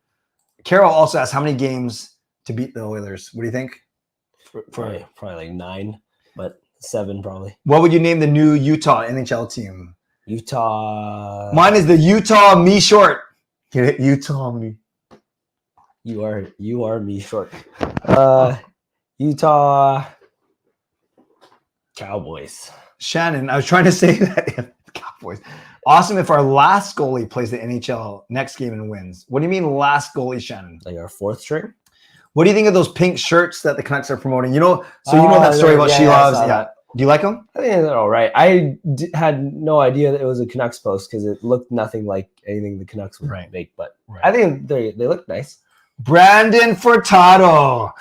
Carol also asked how many games to beat the Oilers. What do you think? Probably like 9, but 7 probably. What would you name the new Utah NHL team? Utah. Mine is the Utah Me Short. Get it? Utah Me. You are me short. Utah Cowboys. Shannon, I was trying to say that. Cowboys. Awesome if our last goalie plays the NHL next game and wins. What do you mean last goalie, Shannon? Like our 4th string? What do you think of those pink shirts that the Canucks are promoting? You know that story about She Loves. Yeah. Do you like them? I think they're all right. I had no idea that it was a Canucks post because it looked nothing like anything the Canucks would make. But I think they look nice. Brandon Furtado,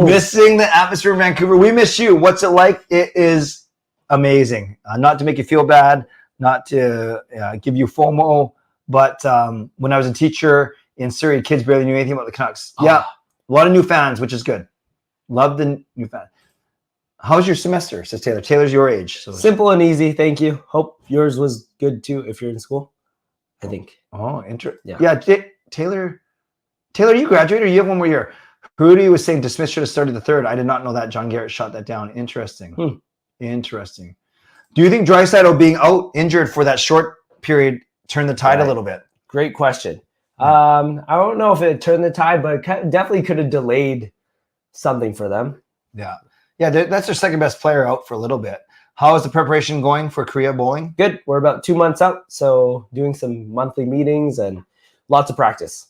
missing the atmosphere in Vancouver. We miss you. What's it like? It is amazing. Not to make you feel bad, not to give you FOMO, but when I was a teacher in Surrey, kids barely knew anything about the Canucks. Yeah, a lot of new fans, which is good. Love the new fans. How was your semester? Says Taylor. Taylor's your age. So. Simple and easy. Thank you. Hope yours was good too. If you're in school, I think. Oh, interesting. Yeah. Taylor, you graduated or you have one more year? Rudy was saying dismiss should have started the 3rd. I did not know that. John Garrett shot that down. Interesting. Interesting. Do you think Draisaitl being out injured for that short period turned the tide a little bit? Great question. I don't know if it turned the tide, but it definitely could have delayed something for them. Yeah. Yeah, that's their second best player out for a little bit. How is the preparation going for Korea bowling? Good. We're about 2 months out, so doing some monthly meetings and lots of practice.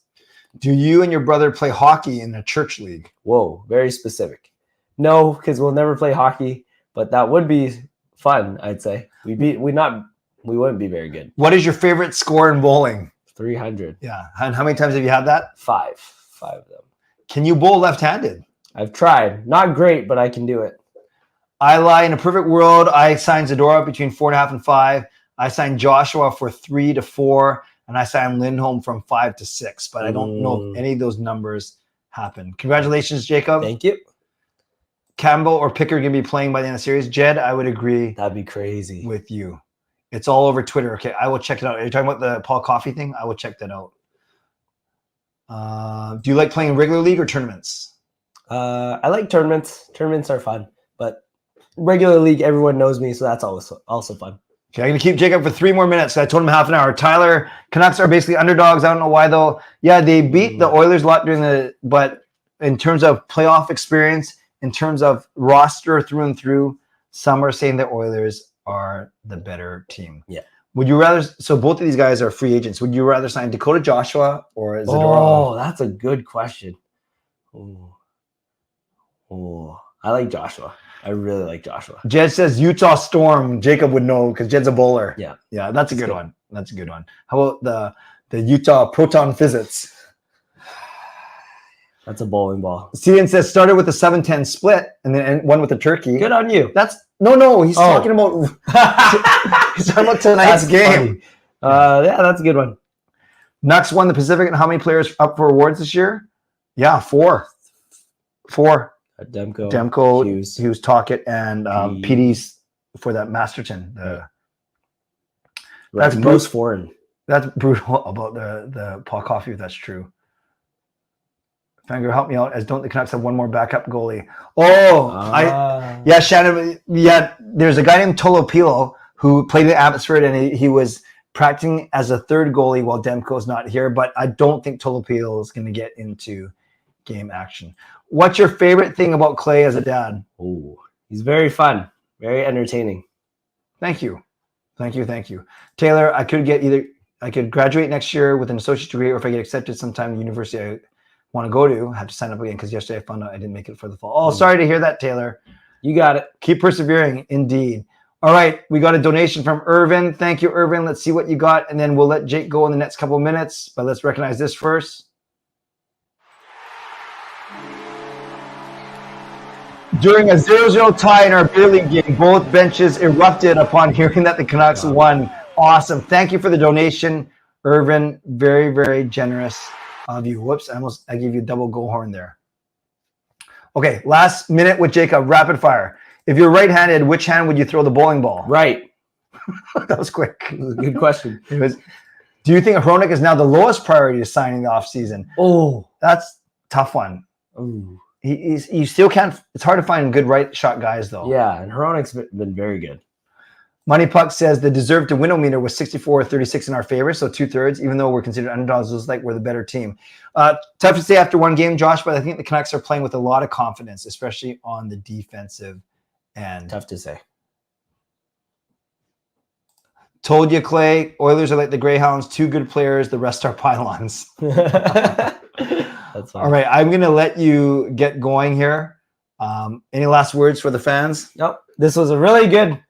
Do you and your brother play hockey in a church league? Whoa, very specific. No, because we'll never play hockey, but that would be fun, I'd say. We wouldn't be very good. What is your favorite score in bowling? 300. Yeah. And how many times have you had that? 5 of them. Can you bowl left-handed? I've tried. Not great, but I can do it. I lie. In a perfect world, I signed Zadorov between 4.5 and 5. I signed Joshua for 3 to 4. And I signed Lindholm from 5 to 6, but I don't know if any of those numbers happen. Congratulations, Jacob. Thank you. Campbell or Picker going to be playing by the end of the series. Jed, I would agree. That'd be crazy. With you. It's all over Twitter. Okay, I will check it out. Are you talking about the Paul Coffey thing? I will check that out. Do you like playing regular league or tournaments? I like tournaments. Tournaments are fun, but regular league, everyone knows me, so that's also fun. Okay, I'm going to keep Jacob for 3 more minutes. I told him half an hour. Tyler, Canucks are basically underdogs. I don't know why, though. Yeah, they beat the Oilers a lot but in terms of playoff experience, in terms of roster through and through, some are saying the Oilers are the better team. Yeah. Would you rather, so both of these guys are free agents. Would you rather sign Dakota Joshua or Zadorov? Oh, that's a good question. Oh, I like Joshua. I really like Joshua. Jed says Utah Storm. Jacob would know because Jed's a bowler. Yeah. Yeah, that's a good one. That's a good one. How about the Utah Proton Physics? That's a bowling ball. Cian says started with a 7-10 split and then one with the turkey. Good on you. That's no. He's talking about he's talking about tonight's game. Yeah, that's a good one. Canucks won the Pacific, and how many players up for awards this year? Yeah, 4. Demko, Hughes, Tocchet, and PD's for that Masterton. That's Bruce Foreign. That's brutal about the Paul Coffey, if that's true. Hsmfangirl, help me out, as don't the Canucks have one more backup goalie? Yeah, Shannon. Yeah, there's a guy named Tolopilo who played in Abbotsford, and he was practicing as a third goalie while Demko's not here, but I don't think Tolopilo is going to get into game action. What's your favorite thing about Clay as a dad? Oh, he's very fun, very entertaining. Thank you. Taylor, I could graduate next year with an associate degree, or if I get accepted sometime in the university I want to go to, I have to sign up again because yesterday I found out I didn't make it for the fall. Oh, sorry to hear that, Taylor. You got it. Keep persevering, indeed. All right, we got a donation from Irvin. Thank you, Irvin. Let's see what you got, and then we'll let Jake go in the next couple of minutes, but let's recognize this first. During a 0-0 tie in our beer league game, both benches erupted upon hearing that the Canucks won. Awesome. Thank you for the donation, Irvin. Very, very generous of you. Whoops, I gave you a double go horn there. Okay, last minute with Jacob, rapid fire. If you're right-handed, which hand would you throw the bowling ball? Right. That was quick. Good question. Do you think Hronik is now the lowest priority to signing the offseason? Oh, that's a tough one. Ooh. You still can't. It's hard to find good right shot guys, though. Yeah, and Hronik's been very good. Money Puck says the deserved to win meter was 64-36 in our favor, so 2/3. Even though we're considered underdogs, it was like we're the better team. Tough to say after one game, Josh, but I think the Canucks are playing with a lot of confidence, especially on the defensive end. Tough to say. Told you, Clay. Oilers are like the Greyhounds, 2 good players. The rest are pylons. That's fine. All right, I'm going to let you get going here. Any last words for the fans? Nope. This was a really good.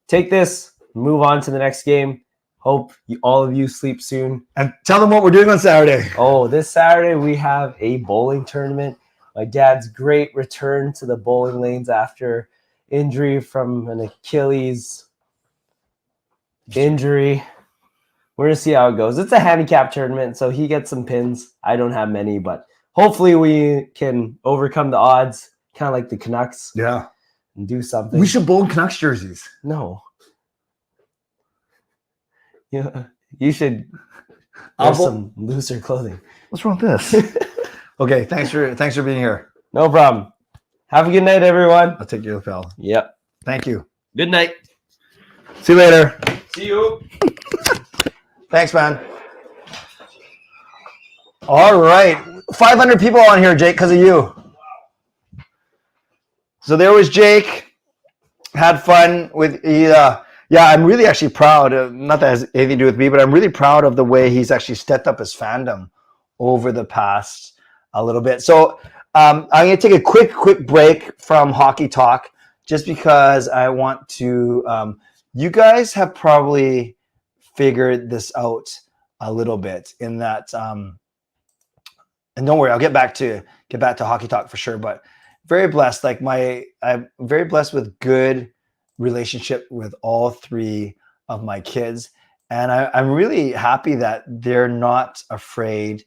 Take this, move on to the next game. Hope all of you sleep soon. And tell them what we're doing on Saturday. Oh, this Saturday we have a bowling tournament. My dad's great return to the bowling lanes after injury from an Achilles injury. We're going to see how it goes. It's a handicap tournament, so he gets some pins. I don't have many, but hopefully we can overcome the odds, kind of like the Canucks. Yeah. And do something. We should bowl in Canucks jerseys. No. Yeah, you should wear some looser clothing. What's wrong with this? Okay, thanks for being here. No problem. Have a good night, everyone. I'll take your lapel. Yep. Thank you. Good night. See you later. See you. Thanks, man. All right. 500 people on here, Jake, because of you. So there was Jake. Had fun with yeah, I'm really actually proud. Not that it has anything to do with me, but I'm really proud of the way he's actually stepped up his fandom over the past a little bit. So I'm going to take a quick break from hockey talk just because I want to you guys have probably figured this out a little bit in that and don't worry, I'll get back to hockey talk for sure, but very blessed. Like I'm very blessed with good relationship with all 3 of my kids. And I'm really happy that they're not afraid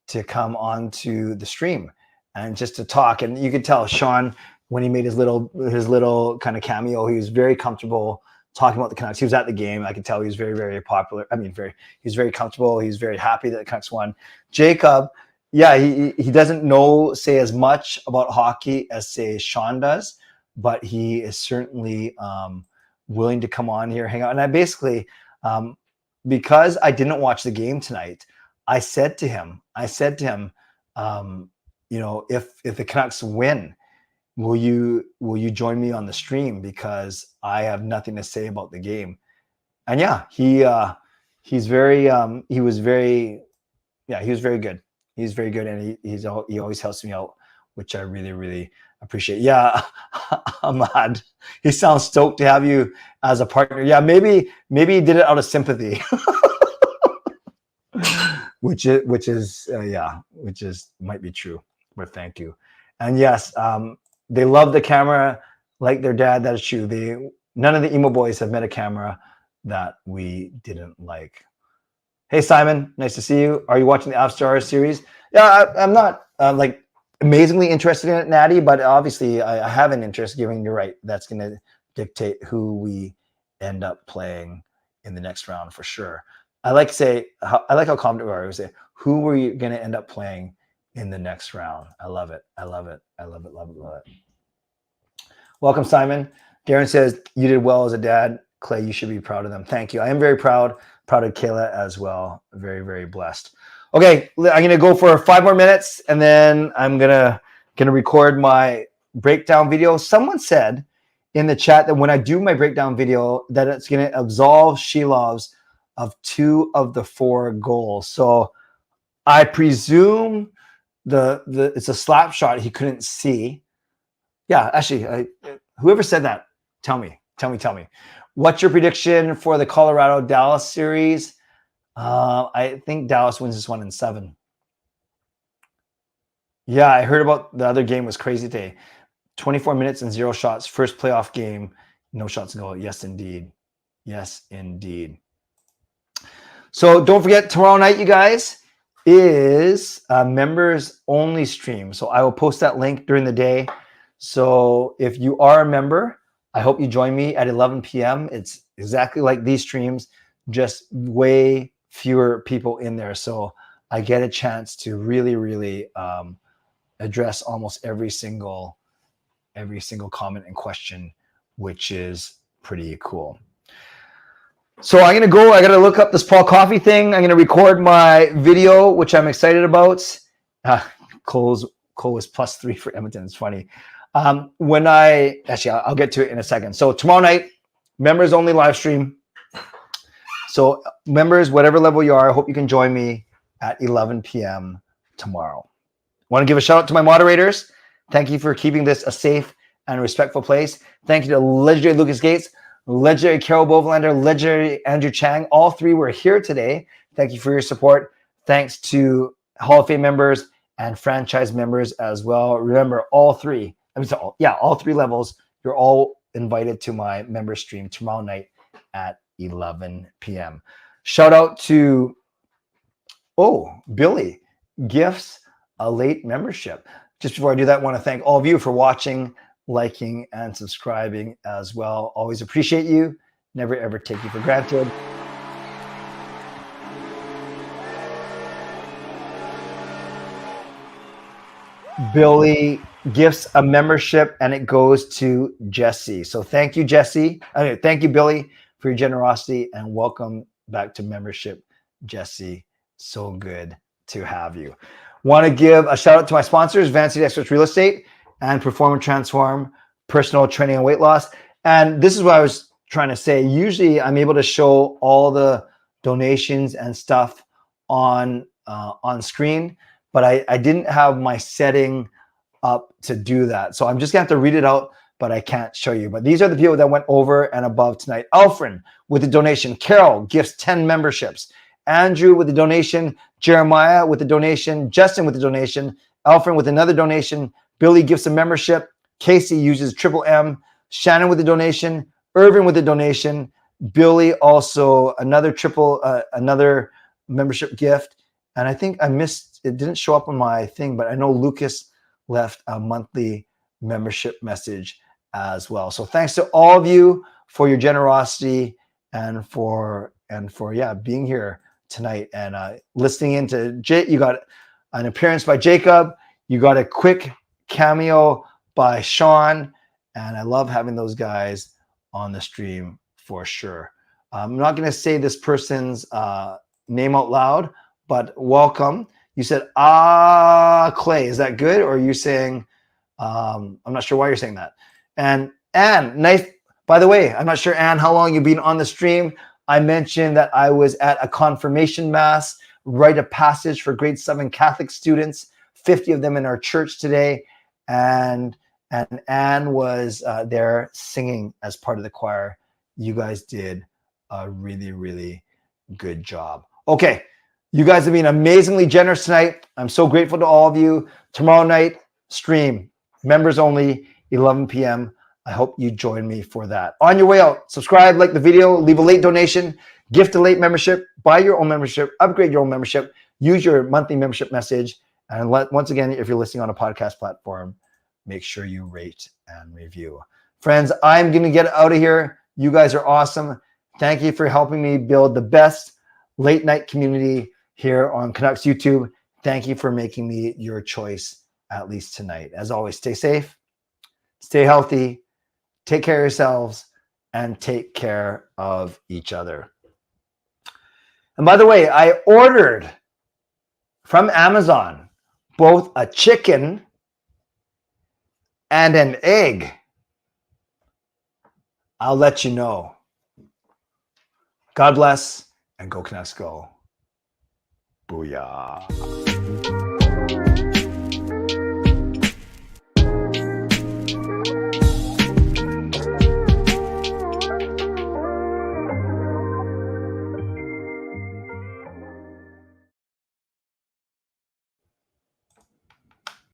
to come onto the stream and just to talk. And you could tell Sean, when he made his little kind of cameo, he was very comfortable talking about the Canucks. He was at the game. I could tell he was very, very popular. I mean, he was very comfortable. He's very happy that the Canucks won. Jacob, yeah, he doesn't say as much about hockey as, say, Sean does, but he is certainly willing to come on here, hang out. And I basically, because I didn't watch the game tonight, I said to him, you know, if the Canucks win, will you join me on the stream, because I have nothing to say about the game. And yeah, he was very good. He's very good, and he always helps me out, which I really, really appreciate. Yeah, Ahmad, he sounds stoked to have you as a partner. Yeah, maybe he did it out of sympathy, which might be true. but thank you. And yes, they love the camera like their dad. That is true. None of the emo boys have met a camera that we didn't like. Hey, Simon, nice to see you. Are you watching the After series? Yeah, I'm not like amazingly interested in it, Natty, but obviously I have an interest, given you're right. That's going to dictate who we end up playing in the next round for sure. I like to say, I like how confident we are. I would say, who were you going to end up playing in the next round? I love it. I love it. I love it. Love it. Love it. Welcome, Simon. Darren says, you did well as a dad. Clay, you should be proud of them. Thank you. I am very proud. Proud of Kayla as well. Very, very blessed. Okay, I'm going to go for 5 more minutes, and then I'm gonna record my breakdown video. Someone said in the chat that when I do my breakdown video, that it's going to absolve Shilovs of 2 of the 4 goals. So I presume it's a slap shot he couldn't see. Yeah, actually, whoever said that, tell me. What's your prediction for the Colorado-Dallas series? I think Dallas wins this one in 7. Yeah, I heard about the other game was crazy today. 24 minutes and 0 shots. First playoff game, no shots in goal. Yes, indeed. Yes, indeed. So don't forget, tomorrow night, you guys, is a members only stream. So I will post that link during the day. So if you are a member, I hope you join me at 11 p.m. It's exactly like these streams, just way fewer people in there. So I get a chance to really, really address almost every single comment and question, which is pretty cool. So I'm going to go. I got to look up this Paul Coffey thing. I'm going to record my video, which I'm excited about. Cole was +3 for Edmonton. It's funny. I'll get to it in a second. So tomorrow night, members only live stream. So members, whatever level you are, I hope you can join me at 11 p.m. tomorrow. Want to give a shout out to my moderators. Thank you for keeping this a safe and respectful place. Thank you to legendary Lucas Gates, legendary Carol Bovenlander, legendary Andrew Chang. All 3 were here today. Thank you for your support. Thanks to Hall of Fame members and franchise members as well. Remember, all 3 levels, you're all invited to my member stream tomorrow night at 11 p.m. Shout out to, Billy, gifts a late membership. Just before I do that, I want to thank all of you for watching, liking, and subscribing as well. Always appreciate you. Never, ever take you for granted. Billy gifts a membership, and it goes to Jesse. So thank you, Jesse. Thank you, Billy, for your generosity, and welcome back to membership, Jesse. So good to have you. Want to give a shout out to my sponsors, Vancity Experts Real Estate and Perform and Transform Personal Training and Weight Loss. And this is what I was trying to say. Usually I'm able to show all the donations and stuff on screen, but I didn't have my setting up to do that. So I'm just gonna have to read it out, but I can't show you. But these are the people that went over and above tonight. Alfred with the donation. Carol gifts 10 memberships. Andrew with the donation. Jeremiah with the donation. Justin with the donation. Alfred with another donation. Billy gives a membership. Casey uses M. Shannon with the donation. Irvin with the donation. Billy also another another membership gift. And I think I missed, it didn't show up on my thing, but I know Lucas left a monthly membership message as well. So thanks to all of you for your generosity and for being here tonight and listening into Jake. You got an appearance by Jacob. You got a quick cameo by Sean, and I love having those guys on the stream for sure. I'm not going to say this person's name out loud, but welcome. You said, Clay, is that good? Or are you saying, I'm not sure why you're saying that. And Anne, nice. By the way, I'm not sure, Anne, how long you've been on the stream. I mentioned that I was at a confirmation mass, rite of passage for grade 7 Catholic students, 50 of them in our church today. And Anne was there singing as part of the choir. You guys did a really, really good job. Okay. You guys have been amazingly generous tonight. I'm so grateful to all of you. Tomorrow night, stream, members only, 11 p.m. I hope you join me for that. On your way out, subscribe, like the video, leave a late donation, gift a late membership, buy your own membership, upgrade your own membership, use your monthly membership message. And once again, if you're listening on a podcast platform, make sure you rate and review. Friends, I'm going to get out of here. You guys are awesome. Thank you for helping me build the best late night community here on Canucks YouTube. Thank you for making me your choice, at least tonight. As always, stay safe, stay healthy, take care of yourselves, and take care of each other. And by the way, I ordered from Amazon both a chicken and an egg. I'll let you know. God bless, and go Canucks go. Booyah.